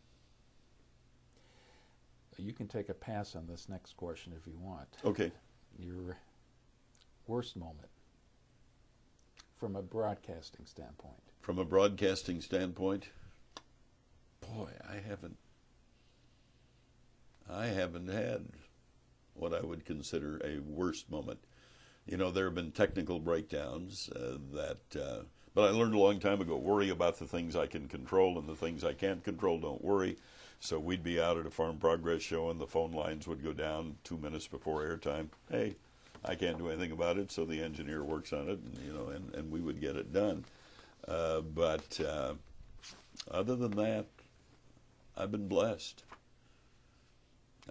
You can take a pass on this next question if you want. Okay. Your worst moment from a broadcasting standpoint. From a broadcasting standpoint, boy, I haven't had what I would consider a worst moment. There have been technical breakdowns but I learned a long time ago, worry about the things I can control, and the things I can't control, don't worry. So we'd be out at a Farm Progress show, and the phone lines would go down 2 minutes before airtime. Hey, I can't do anything about it, so the engineer works on it, and we would get it done. But other than that, I've been blessed.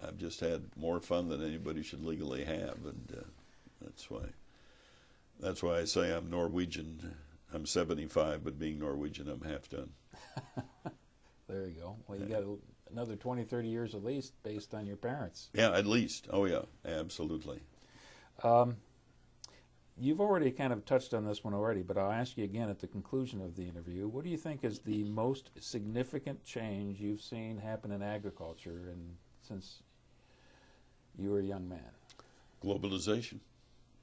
I've just had more fun than anybody should legally have, and that's why I say I'm Norwegian. I'm 75, but being Norwegian, I'm half done. There you go. Well, you got another 20, 30 years at least based on your parents. Yeah, at least. Oh, yeah, absolutely. You've already kind of touched on this one already, but I'll ask you again at the conclusion of the interview. What do you think is the most significant change you've seen happen in agriculture since you were a young man? Globalization.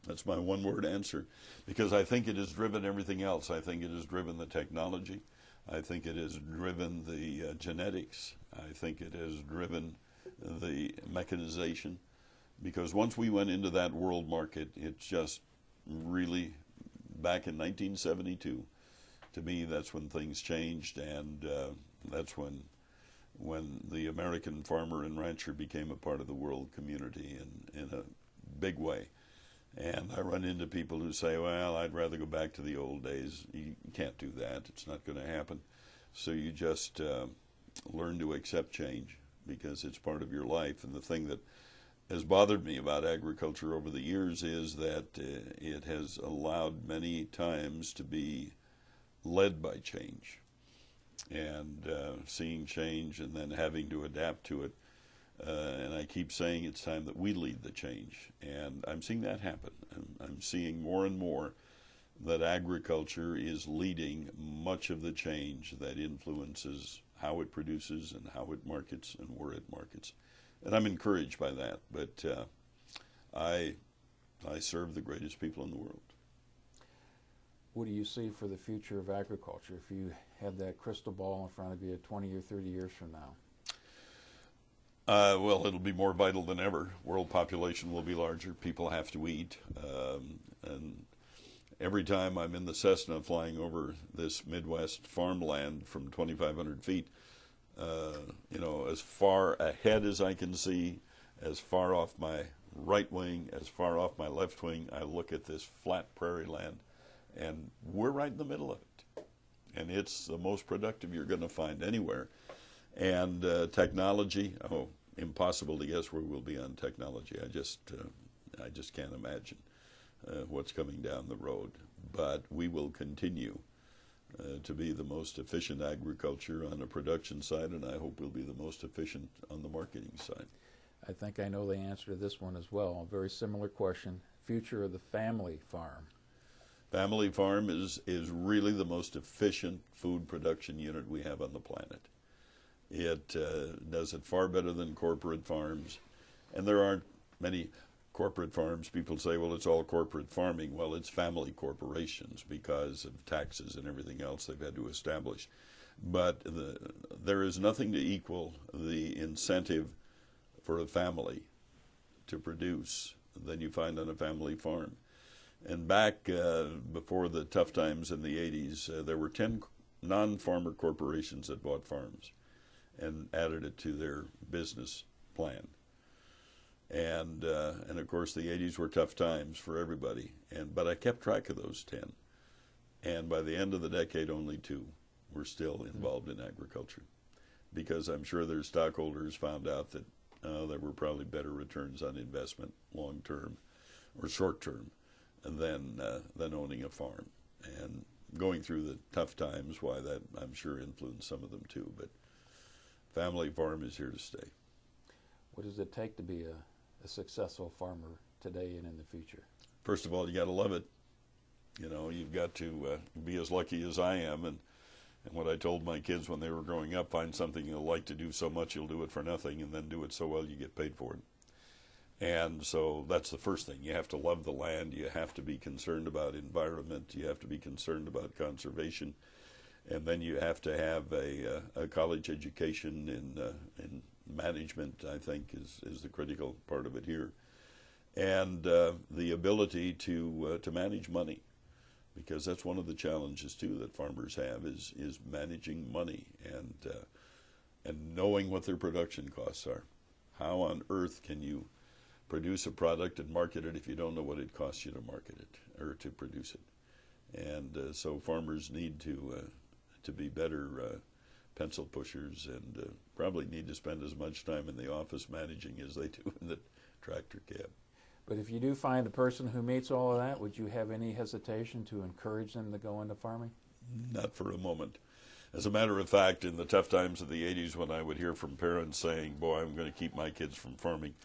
That's my one-word answer, because I think it has driven everything else. I think it has driven the technology. I think it has driven the genetics. I think it has driven the mechanization, because once we went into that world market, it just really, back in 1972, to me, that's when things changed, and that's when the American farmer and rancher became a part of the world community in a big way. And I run into people who say, well, I'd rather go back to the old days. You can't do that. It's not going to happen. So you just learn to accept change, because it's part of your life. And the thing that has bothered me about agriculture over the years is that it has allowed many times to be led by change. And seeing change and then having to adapt to it. And I keep saying it's time that we lead the change. And I'm seeing that happen. I'm seeing more and more that agriculture is leading much of the change that influences how it produces and how it markets and where it markets. And I'm encouraged by that. But I serve the greatest people in the world. What do you see for the future of agriculture if you had that crystal ball in front of you 20 or 30 years from now? Well, it'll be more vital than ever. World population will be larger. People have to eat, every time I'm in the Cessna flying over this Midwest farmland from 2,500 feet, as far ahead as I can see, as far off my right wing, as far off my left wing, I look at this flat prairie land, and we're right in the middle of it. And it's the most productive you're going to find anywhere. And technology, impossible to guess where we'll be on technology. I just can't imagine what's coming down the road. But we will continue to be the most efficient agriculture on the production side, and I hope we'll be the most efficient on the marketing side. I think I know the answer to this one as well. A very similar question. Future of the family farm. Family farm is really the most efficient food production unit we have on the planet. It does it far better than corporate farms. And there aren't many corporate farms. People say, well, it's all corporate farming. Well, it's family corporations because of taxes and everything else they've had to establish. But there is nothing to equal the incentive for a family to produce than you find on a family farm. And back before the tough times in the 80s, there were 10 non-farmer corporations that bought farms and added it to their business plan. And of course, the 80s were tough times for everybody. But I kept track of those 10. And by the end of the decade, only 2 were still involved in agriculture. Because I'm sure their stockholders found out that there were probably better returns on investment long term or short term than owning a farm. And going through the tough times, why that I'm sure influenced some of them too. But family farm is here to stay. What does it take to be a successful farmer today and in the future? First of all, you got to love it. You've got to be as lucky as I am. And what I told my kids when they were growing up, find something you'll like to do so much you'll do it for nothing, and then do it so well you get paid for it. And so that's the first thing. You have to love the land. You have to be concerned about environment. You have to be concerned about conservation. And then you have to have a college education in management, I think, is the critical part of it here. And the ability to manage money, because that's one of the challenges, too, that farmers have is managing money and knowing what their production costs are. How on earth can you produce a product and market it if you don't know what it costs you to market it or to produce it? And so farmers need to be better pencil pushers and probably need to spend as much time in the office managing as they do in the tractor cab. But if you do find a person who meets all of that, would you have any hesitation to encourage them to go into farming? Not for a moment. As a matter of fact, in the tough times of the 80s, when I would hear from parents saying, boy, I'm going to keep my kids from farming,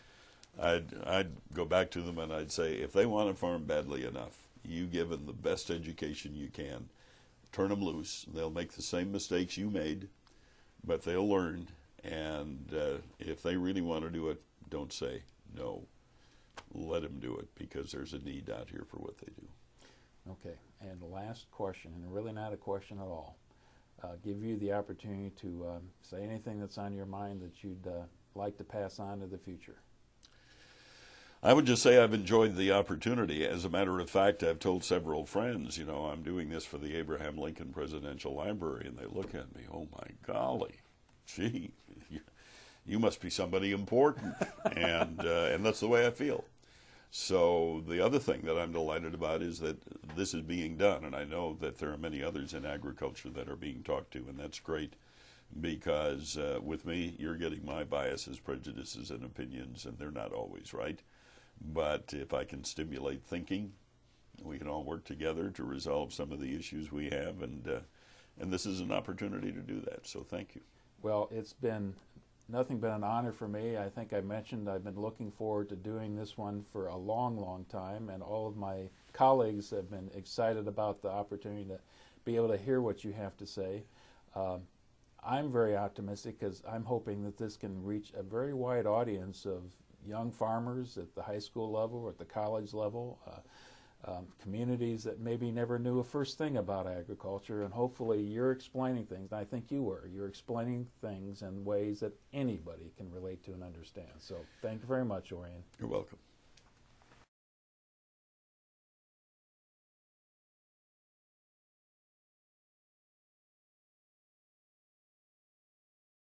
I'd go back to them and I'd say, if they want to farm badly enough, you give them the best education you can. Turn them loose. They'll make the same mistakes you made, but they'll learn. And if they really want to do it, don't say no. Let them do it, because there's a need out here for what they do. Okay, and the last question, and really not a question at all. Give you the opportunity to say anything that's on your mind that you'd like to pass on to the future. I would just say I've enjoyed the opportunity. As a matter of fact, I've told several friends, I'm doing this for the Abraham Lincoln Presidential Library, and they look at me, oh my golly, gee, you must be somebody important, and that's the way I feel. So the other thing that I'm delighted about is that this is being done, and I know that there are many others in agriculture that are being talked to, and that's great, because with me, you're getting my biases, prejudices, and opinions, and they're not always right. But if I can stimulate thinking, we can all work together to resolve some of the issues we have, and this is an opportunity to do that. So thank you. Well, it's been nothing but an honor for me. I think I mentioned I've been looking forward to doing this one for a long, long time, and all of my colleagues have been excited about the opportunity to be able to hear what you have to say. I'm very optimistic because I'm hoping that this can reach a very wide audience of young farmers at the high school level or at the college level, communities that maybe never knew a first thing about agriculture, and hopefully you're explaining things, and I think you were. You're explaining things in ways that anybody can relate to and understand. So thank you very much, Orion. You're welcome.